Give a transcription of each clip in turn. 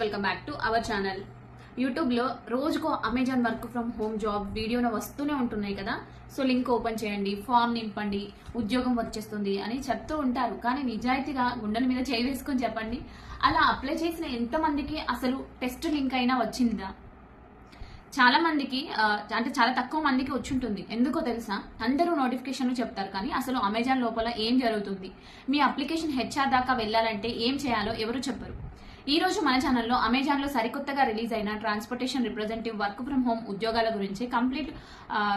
Welcome back to our channel. యూట్యూబ్లో రోజుకో Amazon work from home job వీడియోలో వస్తూనే ఉంటున్నాయి కదా. సో లింక్ ఓపెన్ చేయండి, ఫామ్ నింపండి, ఉద్యోగం వచ్చేస్తుంది అని చెప్తూ ఉంటారు. కానీ నిజాయితీగా గుండెల మీద చేయి వేసుకొని చెప్పండి, అలా అప్లై చేసిన ఎంతమందికి అసలు టెస్ట్ లింక్ అయినా వచ్చిందా? చాలా మందికి అంటే చాలా తక్కువ మందికి వచ్చుంటుంది. ఎందుకో తెలుసా? అందరూ నోటిఫికేషన్లు చెప్తారు, కానీ అసలు అమెజాన్ లోపల ఏం జరుగుతుంది, మీ అప్లికేషన్ హెచ్ఆర్ దాకా వెళ్ళాలంటే ఏం చేయాలో ఎవరు చెప్పరు. ఈ రోజు మన ఛానల్లో అమెజాన్ లో సరికొత్తగా రిలీజ్ అయిన transportation representative work from home ఉద్యోగాల గురించి కంప్లీట్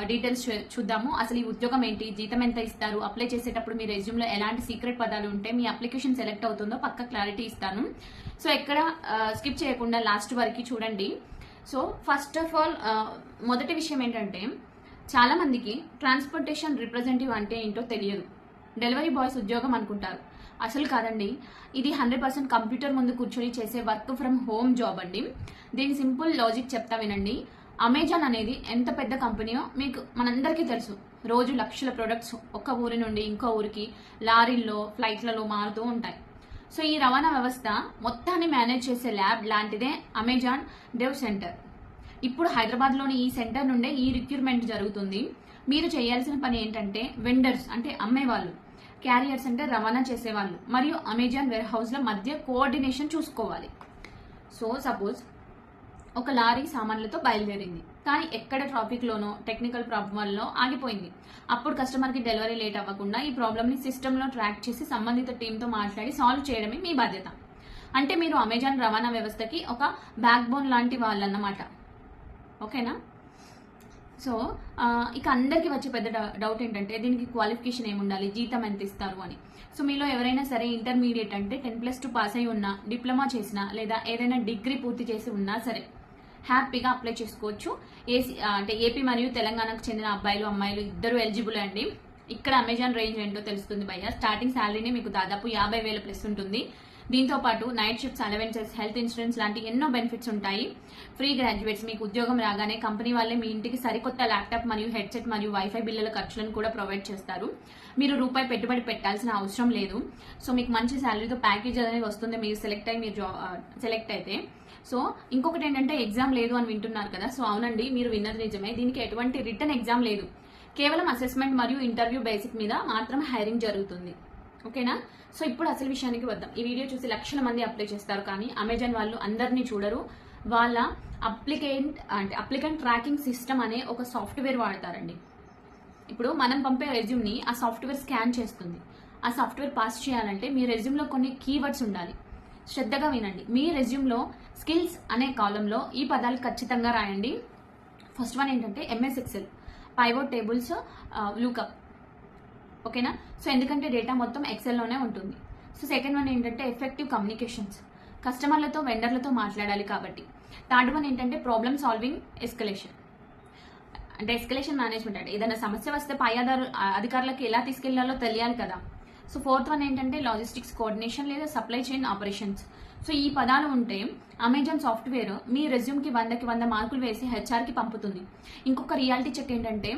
డీటెయిల్స్ చూద్దాము. అసలు ఈ ఉద్యోగం ఏంటి, జీతం ఎంత ఇస్తారు, అప్లై చేసేటప్పుడు మీ రెజ్యూమ్ లో ఎలాంటి సీక్రెట్ పదాలు ఉంటే మీ అప్లికేషన్ సెలెక్ట్ అవుతుందో పక్క క్లారిటీ ఇస్తాను. సో ఎక్కడ స్కిప్ చేయకుండా లాస్ట్ వరకు చూడండి. సో ఫస్ట్ ఆఫ్ ఆల్ మొదటి విషయం ఏంటంటే, చాలా మందికి ట్రాన్స్పోర్టేషన్ రిప్రజెంటేటివ్ అంటే ఏంటో తెలియదు. డెలివరీ బాయ్స్ ఉద్యోగం అనుకుంటారు. అసలు కాదండి, ఇది 100% కంప్యూటర్ ముందు కూర్చొని చేసే వర్క్ ఫ్రమ్ హోమ్ జాబ్ అండి. దీని సింపుల్ లాజిక్ చెప్తా వినండి. అమెజాన్ అనేది ఎంత పెద్ద కంపెనీయో మీకు మనందరికీ తెలుసు. రోజు లక్షల ప్రొడక్ట్స్ ఒక ఊరి నుండి ఇంకో ఊరికి లారీల్లో, ఫ్లైట్లలో మారుతూ ఉంటాయి. సో ఈ రవాణా వ్యవస్థ మొత్తాన్ని మేనేజ్ చేసే ల్యాబ్ లాంటిదే అమెజాన్ డెవ్ సెంటర్. ఇప్పుడు హైదరాబాద్లోని ఈ సెంటర్ నుండే ఈ రిక్రూట్మెంట్ జరుగుతుంది. మీరు చేయాల్సిన పని ఏంటంటే, వెండర్స్ అంటే అమ్మేవాళ్ళు, క్యారియర్స్ అంటే రవాణా చేసేవాళ్ళు, మరియు అమెజాన్ వేర్ హౌస్ల మధ్య కోఆర్డినేషన్ చూసుకోవాలి. సో సపోజ్ ఒక లారీ సామాన్లతో బయలుదేరింది, కానీ ఎక్కడ ట్రాఫిక్ లోనో టెక్నికల్ ప్రాబ్లం వల్ల ఆగిపోయింది. అప్పుడు కస్టమర్ కి డెలివరీ లేట్ అవ్వకుండా ఈ ప్రాబ్లమ్ ని సిస్టమ్ లో ట్రాక్ చేసి సంబంధిత టీంతో మాట్లాడి సాల్వ్ చేయడమే మీ బాధ్యత. అంటే మీరు అమెజాన్ రవాణా వ్యవస్థకి ఒక బ్యాక్ బోన్ లాంటి వాళ్ళన్నమాట. ఓకేనా? సో ఇక అందరికీ వచ్చే పెద్ద డౌట్ ఏంటంటే, దీనికి క్వాలిఫికేషన్ ఏముండాలి, జీతం ఎంత ఇస్తారు అని. సో మీలో ఎవరైనా సరే ఇంటర్మీడియట్ అంటే 10+2 పాస్ అయి ఉన్నా, డిప్లొమా చేసినా, లేదా ఏదైనా డిగ్రీ పూర్తి చేసి ఉన్నా సరే హ్యాపీగా అప్లై చేసుకోవచ్చు. ఏపీ మరియు తెలంగాణకు చెందిన అబ్బాయిలు అమ్మాయిలు ఇద్దరు ఎలిజిబుల్ అండి. ఇక్కడ అమెజాన్ రేంజ్ ఏంటో తెలుస్తుంది భయ్య. స్టార్టింగ్ శాలరీని మీకు దాదాపు 50,000 ప్లస్ ఉంటుంది. దీంతో పాటు night shifts, allowances, health insurance లాంటి ఎన్నో బెనిఫిట్స్ ఉంటాయి. ఫ్రీ గ్రాడ్యుయేట్స్ మీకు ఉద్యోగం రాగానే కంపెనీ వాళ్ళే మీ ఇంటికి సరికొత్త ల్యాప్టాప్ మరియు హెడ్సెట్ మరియు వైఫై బిల్లుల ఖర్చులను కూడా ప్రొవైడ్ చేస్తారు. మీరు రూపాయి పెట్టుబడి పెట్టాల్సిన అవసరం లేదు. సో మీకు మంచి శాలరీతో ప్యాకేజ్ అనేది వస్తుంది మీరు సెలెక్ట్ అయితే. సో ఇంకొకటి ఏంటంటే, ఎగ్జామ్ లేదు అని వింటున్నారు కదా. సో అవునండి, మీరు విన్నది నిజమే. దీనికి ఎటువంటి రిటర్న్ ఎగ్జామ్ లేదు. కేవలం అసెస్మెంట్ మరియు ఇంటర్వ్యూ బేసిక్ మీద మాత్రం హైరింగ్ జరుగుతుంది. ఓకేనా? సో ఇప్పుడు అసలు విషయానికి వద్దాం. ఈ వీడియో చూసి లక్షల మంది అప్లై చేస్తారు, కానీ అమెజాన్ వాళ్ళు అందరినీ చూడరు. వాళ్ళ అప్లికెంట్ ట్రాకింగ్ సిస్టమ్ అనే ఒక సాఫ్ట్వేర్ వాడతారండి. ఇప్పుడు మనం పంపే రెజ్యూమ్ ని ఆ సాఫ్ట్వేర్ స్కాన్ చేస్తుంది. ఆ సాఫ్ట్వేర్ పాస్ చేయాలంటే మీ రెజ్యూమ్ లో కొన్ని కీవర్డ్స్ ఉండాలి. శ్రద్ధగా వినండి. మీ రెజ్యూమ్ లో స్కిల్స్ అనే కాలంలో ఈ పదాలు ఖచ్చితంగా రాయండి. ఫస్ట్ వన్ ఏంటంటే MS Excel, pivot tables, lookup. ఓకేనా? సో ఎందుకంటే డేటా మొత్తం ఎక్సెల్లోనే ఉంటుంది. సో సెకండ్ వన్ ఏంటంటే ఎఫెక్టివ్ కమ్యూనికేషన్స్, కస్టమర్లతో వెండర్లతో మాట్లాడాలి కాబట్టి. థర్డ్ వన్ ఏంటంటే ప్రాబ్లమ్ సాల్వింగ్ ఎస్కలేషన్, అంటే ఎస్కలేషన్ మేనేజ్మెంట్, అంటే ఏదైనా సమస్య వస్తే పై అధికారులకు ఎలా తీసుకెళ్లాలో తెలియాలి కదా. సో ఫోర్త్ వన్ ఏంటంటే లాజిస్టిక్స్ కోఆర్డినేషన్ లేదా సప్లై చైన్ ఆపరేషన్స్. సో ఈ పదాలు ఉంటే అమెజాన్ సాఫ్ట్వేర్ మీ రెజ్యూమ్కి 100కి 100 మార్కులు వేసి హెచ్ఆర్కి పంపుతుంది. ఇంకొక రియాలిటీ చెక్ ఏంటంటే,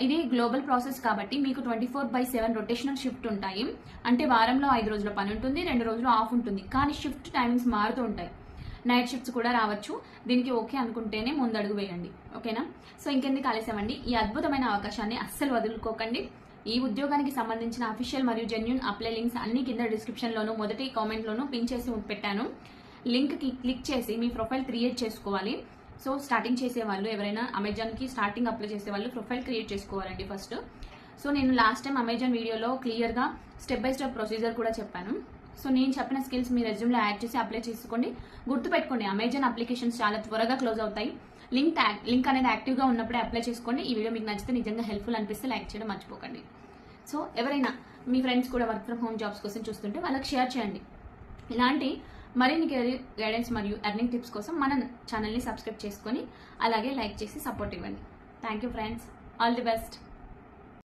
ఇది గ్లోబల్ ప్రాసెస్ కాబట్టి మీకు 24/7 రొటేషనల్ షిఫ్ట్ ఉంటాయి. అంటే వారంలో 5 రోజుల పని ఉంటుంది, 2 రోజులు ఆఫ్ ఉంటుంది. కానీ షిఫ్ట్ టైమింగ్స్ మారుతూ ఉంటాయి. నైట్ షిఫ్ట్స్ కూడా రావచ్చు. దీనికి ఓకే అనుకుంటేనే ముందడుగు వేయండి. ఓకేనా? సో ఇంకెందుకు ఆలస్యమండి, ఈ అద్భుతమైన అవకాశాన్ని అస్సలు వదులుకోకండి. ఈ ఉద్యోగానికి సంబంధించిన అఫీషియల్ మరియు జెన్యూన్ అప్లై లింక్స్ అన్ని కింద డిస్క్రిప్షన్ లోను, మొదటి కామెంట్ లోను పిన్ చేసి పెట్టాను. లింక్ కి క్లిక్ చేసి మీ ప్రొఫైల్ క్రియేట్ చేసుకోవాలి. సో స్టార్టింగ్ చేసేవాళ్ళు, ఎవరైనా అమెజాన్ కి స్టార్టింగ్ అప్లై చేసే వాళ్ళు ప్రొఫైల్ క్రియేట్ చేసుకోవాలండి ఫస్ట్. సో నేను లాస్ట్ టైం అమెజాన్ వీడియోలో క్లియర్ గా స్టెప్ బై స్టెప్ ప్రొసీజర్ కూడా చెప్పాను. సో నేను చెప్పిన స్కిల్స్ మీ రెజ్యూమ్ లో యాడ్ చేసి అప్లై చేసుకోండి. గుర్తుపెట్టుకోండి, అమెజాన్ అప్లికేషన్స్ చాలా త్వరగా క్లోజ్ అవుతాయి. లింక్ అనేది యాక్టివ్ గా ఉన్నప్పుడే అప్లై చేసుకోండి. ఈ వీడియో మీకు నచ్చితే, నిజంగా హెల్ప్ఫుల్ అనిపిస్తే లైక్ చేయడం మర్చిపోకండి. సో ఎవరైనా మీ ఫ్రెండ్స్ కూడా వర్క్ ఫ్రమ్ హోమ్ జాబ్స్ కోసం చూస్తుంటే వాళ్ళకి షేర్ చేయండి. ఇలాంటి మరిన్ని కెరీర్ గైడెన్స్ మరియు ఎర్నింగ్ టిప్స్ కోసం మన ఛానల్ని సబ్స్క్రైబ్ చేసుకొని అలాగే లైక్ చేసి సపోర్ట్ ఇవ్వండి. Thank you friends, all the best.